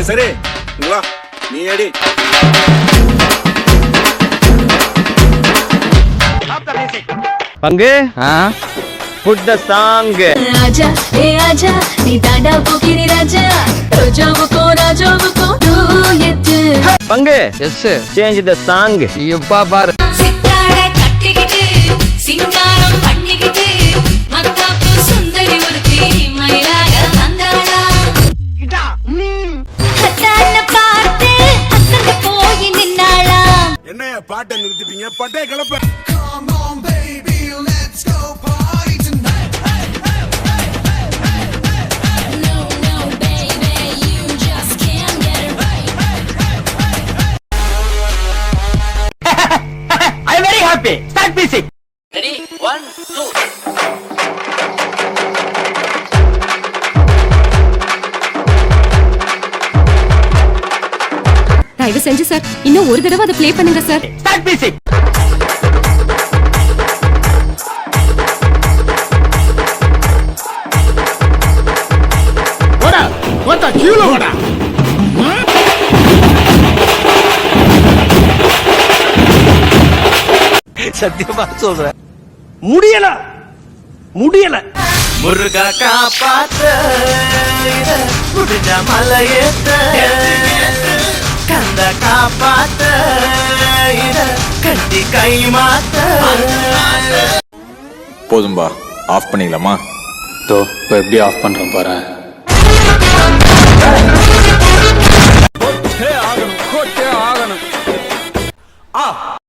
சரி வா நீ அடி. பங்கு put the song. आजा ए आजा नी दादा पोकिरी राजा रोजावुको राजावुको डूयट பங்கு எஸ் change the song. எப்பா பாரு சித்தாட கட்டிக்கிட்டு சிங்காரம் பண்ணிக்கிட்டு மத்தாப்பு சுந்தரி ஒருத்தி மயிலாக வந்தாளா ஹட்டான பார்த்து அசந்து போய் நின்னாளா. என்ன பாட்டை நிறுத்திட்டீங்க? பட்டே கிளப்ப. I am very happy. Start music. Ready? 1, 2. தயவு செஞ்சு சார் இன்னும் ஒரு தடவை அதை ப்ளே பண்ணுங்க சார். Start music. போடா போடா கீழ போடா. சத்தியமா சொல்றேன் முடியல முடியல. முருகா காப்பாத்த முடிஞ்ச மலையேத்த கந்த காப்பாத்த கட்டி கை மாத்த. போதும்பா ஆஃப் பண்ணிக்கலாமா? தோ இப்போ எப்படி ஆஃப் பண்றேன் பாரு. ஆகணும் ஆகணும்.